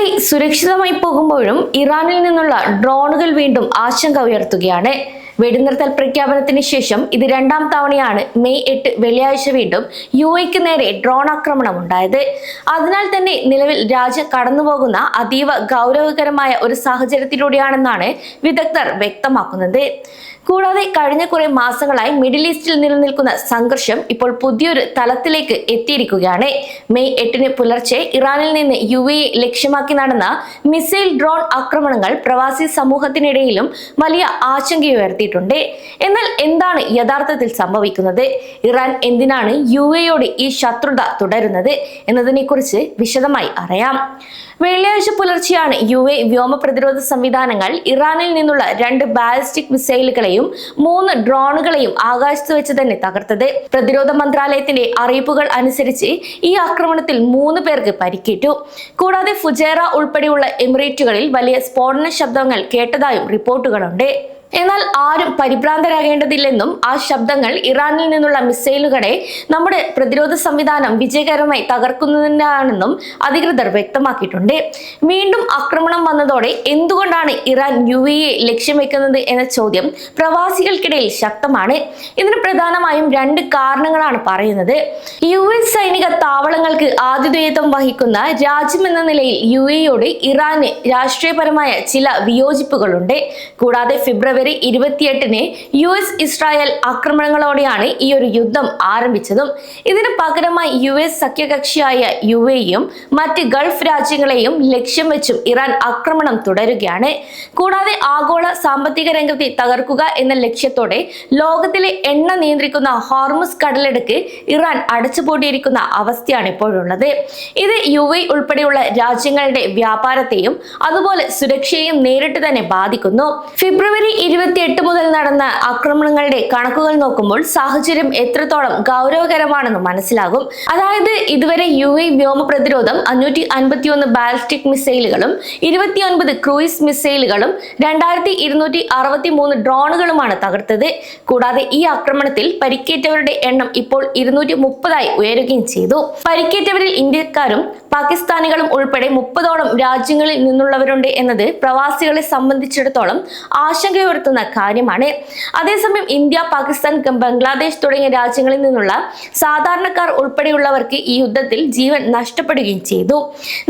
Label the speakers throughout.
Speaker 1: UAE സുരക്ഷിതമായി പോകുമ്പോഴും ഇറാനിൽ നിന്നുള്ള ഡ്രോണുകൾ വീണ്ടും ആശങ്ക ഉയർത്തുകയാണ്. വെടിനിർത്തൽ പ്രഖ്യാപനത്തിന് ശേഷം ഇത് രണ്ടാം തവണയാണ് മെയ് 8 വെള്ളിയാഴ്ച വീണ്ടും യുഎഇക്ക് നേരെ ഡ്രോൺ ആക്രമണം ഉണ്ടായത്. അതിനാൽ തന്നെ നിലവിൽ രാജ്യം കടന്നുപോകുന്ന അതീവ ഗൗരവകരമായ ഒരു സാഹചര്യത്തിലൂടെയാണെന്നാണ് വിദഗ്ധർ വ്യക്തമാക്കുന്നത്. കൂടാതെ കഴിഞ്ഞ കുറെ മാസങ്ങളായി മിഡിൽ ഈസ്റ്റിൽ നിലനിൽക്കുന്ന സംഘർഷം ഇപ്പോൾ പുതിയൊരു തലത്തിലേക്ക് എത്തിയിരിക്കുകയാണ്. മെയ് 8 പുലർച്ചെ ഇറാനിൽ നിന്ന് യുഎഇ ലക്ഷ്യമാക്കി നടന്ന മിസൈൽ ഡ്രോൺ ആക്രമണങ്ങൾ പ്രവാസി സമൂഹത്തിനിടയിലും വലിയ ആശങ്കയുയർത്തിയിട്ടുണ്ട്. എന്നാൽ എന്താണ് യഥാർത്ഥത്തിൽ സംഭവിക്കുന്നത്? ഇറാൻ എന്തിനാണ് യുഎഇയോട് ഈ ശത്രുത തുടരുന്നത് എന്നതിനെ കുറിച്ച് വിശദമായി അറിയാം. വെള്ളിയാഴ്ച പുലർച്ചെയാണ് യുഎഇ വ്യോമ പ്രതിരോധ സംവിധാനങ്ങൾ ഇറാനിൽ നിന്നുള്ള 2 ബാലിസ്റ്റിക് മിസൈലുകളെയും 3 ഡ്രോണുകളെയും ആകാശത്ത് വെച്ച് തന്നെ തകർത്തത്. പ്രതിരോധ മന്ത്രാലയത്തിന്റെ അറിയിപ്പുകൾ അനുസരിച്ച് ഈ ആക്രമണത്തിൽ 3 പേർക്ക് പരിക്കേറ്റു. കൂടാതെ ഫുജൈറ ഉൾപ്പെടെയുള്ള എമിറേറ്റുകളിൽ വലിയ സ്ഫോടന ശബ്ദങ്ങൾ കേട്ടതായും റിപ്പോർട്ടുകളുണ്ട്. എന്നാൽ ആരും പരിഭ്രാന്തരാകേണ്ടതില്ലെന്നും ആ ശബ്ദങ്ങൾ ഇറാനിൽ നിന്നുള്ള മിസൈലുകളെ നമ്മുടെ പ്രതിരോധ സംവിധാനം വിജയകരമായി തകർക്കുന്നതിനാണെന്നും അധികൃതർ വ്യക്തമാക്കിയിട്ടുണ്ട്. വീണ്ടും ആക്രമണം വന്നതോടെ എന്തുകൊണ്ടാണ് ഇറാൻ യുഎഇയെ ലക്ഷ്യം വെക്കുന്നത് എന്ന ചോദ്യം പ്രവാസികൾക്കിടയിൽ ശക്തമാണ്. ഇതിന് പ്രധാനമായും 2 കാരണങ്ങളാണ് പറയുന്നത്. യുഎസ് സൈനിക താവളങ്ങൾക്ക് ആതിഥേയത്വം വഹിക്കുന്ന രാജ്യമെന്ന നിലയിൽ യുഎഇയോട് ഇറാന് രാഷ്ട്രീയപരമായ ചില വിയോജിപ്പുകളുണ്ട്. കൂടാതെ ഫെബ്രുവരി 28 യുഎസ് ഇസ്രായേൽ ആക്രമണങ്ങളോടെയാണ് ഈ ഒരു യുദ്ധം ആരംഭിച്ചതും. ഇതിന് പകരമായി യുഎസ് സഖ്യകക്ഷിയായ യുഎഇയും മറ്റ് ഗൾഫ് രാജ്യങ്ങളെയും ലക്ഷ്യം വെച്ചും ഇറാൻ ആക്രമണം തുടരുകയാണ്. കൂടാതെ ആഗോള സാമ്പത്തിക രംഗത്തെ തകർക്കുക എന്ന ലക്ഷ്യത്തോടെ ലോകത്തിലെ എണ്ണ നിയന്ത്രിക്കുന്ന ഹോർമുസ് കടലിടുക്ക് ഇറാൻ അടച്ചുപൂട്ടിയിരിക്കുന്ന അവസ്ഥയാണ് ഇപ്പോഴുള്ളത്. ഇത് യുഎഇ ഉൾപ്പെടെയുള്ള രാജ്യങ്ങളുടെ വ്യാപാരത്തെയും അതുപോലെ സുരക്ഷയെയും നേരിട്ട് തന്നെ ബാധിക്കുന്നു. ഫെബ്രുവരി 28 മുതൽ നടന്ന ആക്രമണങ്ങളുടെ കണക്കുകൾ നോക്കുമ്പോൾ സാഹചര്യം എത്രത്തോളം ഗൗരവകരമാണെന്ന് മനസ്സിലാകും. അതായത് ഇതുവരെ യുഎഇ വ്യോമ പ്രതിരോധം 551 ബാലിസ്റ്റിക് മിസൈലുകളും 29 ക്രൂയിസ് മിസൈലുകളും 2263 ഡ്രോണുകളുമാണ് തകർത്തത്. കൂടാതെ ഈ ആക്രമണത്തിൽ പരിക്കേറ്റവരുടെ എണ്ണം ഇപ്പോൾ 230 ഉയരുകയും ചെയ്തു. പരിക്കേറ്റവരിൽ ഇന്ത്യക്കാരും പാകിസ്ഥാനികളും ഉൾപ്പെടെ 30ഓളം രാജ്യങ്ങളിൽ നിന്നുള്ളവരുണ്ട് എന്നത് പ്രവാസികളെ സംബന്ധിച്ചിടത്തോളം ആശങ്കയുയർത്തുന്ന കാര്യമാണ്. അതേസമയം ഇന്ത്യ, പാകിസ്ഥാൻ, ബംഗ്ലാദേശ് തുടങ്ങിയ രാജ്യങ്ങളിൽ നിന്നുള്ള സാധാരണക്കാർ ഉൾപ്പെടെയുള്ളവർക്ക് ഈ യുദ്ധത്തിൽ ജീവൻ നഷ്ടപ്പെടുകയും ചെയ്തു.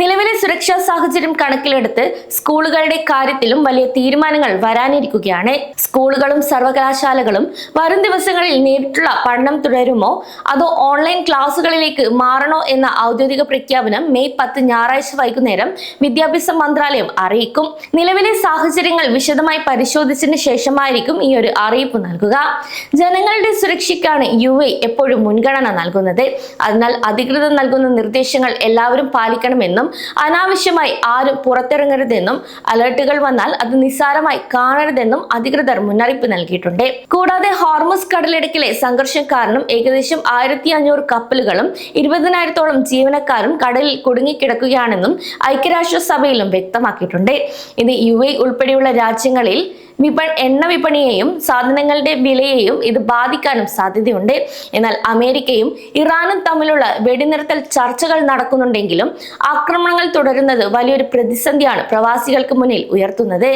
Speaker 1: നിലവിലെ സുരക്ഷാ സാഹചര്യം കണക്കിലെടുത്ത് സ്കൂളുകളുടെ കാര്യത്തിലും വലിയ തീരുമാനങ്ങൾ വരാനിരിക്കുകയാണ്. സ്കൂളുകളും സർവകലാശാലകളും വരും ദിവസങ്ങളിൽ നേരിട്ടുള്ള പഠനം തുടരുമോ അതോ ഓൺലൈൻ ക്ലാസുകളിലേക്ക് മാറണോ എന്ന ഔദ്യോഗിക പ്രഖ്യാപനം മെയ് 10 ഞായറാഴ്ച വൈകുന്നേരം വിദ്യാഭ്യാസ മന്ത്രാലയം അറിയിക്കും. നിലവിലെ സാഹചര്യങ്ങൾ വിശദമായി പരിശോധിച്ചതിന് ശേഷമായിരിക്കും ഈ ഒരു അറിയിപ്പ് നൽകുക. ജനങ്ങളുടെ സുരക്ഷയ്ക്കാണ് യുഎഇ എപ്പോഴും മുൻഗണന നൽകുന്നത്. അതിനാൽ അധികൃതർ നൽകുന്ന നിർദ്ദേശങ്ങൾ എല്ലാവരും പാലിക്കണമെന്നും അനാവശ്യമായി ആരും പുറത്തിറങ്ങരുതെന്നും അലർട്ടുകൾ വന്നാൽ അത് നിസ്സാരമായി കാണരുതെന്നും അധികൃതർ മുന്നറിയിപ്പ് നൽകിയിട്ടുണ്ട്. കൂടാതെ ഹോർമുസ് കടലിടുക്കിലെ സംഘർഷം കാരണം ഏകദേശം 1500 കപ്പലുകളും 20,000-ഓളം ജീവനക്കാരും കടലിൽ കുടുങ്ങിക്കിടക്കുകയാണെന്നും ഐക്യരാഷ്ട്രസഭയിലും വ്യക്തമാക്കിയിട്ടുണ്ട്. ഇത് യുഎഇ ഉൾപ്പെടെയുള്ള രാജ്യങ്ങളിൽ എണ്ണ വിപണിയെയും സാധനങ്ങളുടെ വിലയെയും ഇത് ബാധിക്കാനും സാധ്യതയുണ്ട്. എന്നാൽ അമേരിക്കയും ഇറാനും തമ്മിലുള്ള വെടിനിർത്തൽ ചർച്ചകൾ നടക്കുന്നുണ്ടെങ്കിലും ആക്രമണങ്ങൾ തുടരുന്നത് വലിയൊരു പ്രതിസന്ധിയാണ് പ്രവാസികൾക്ക് മുന്നിൽ ഉയർത്തുന്നത്.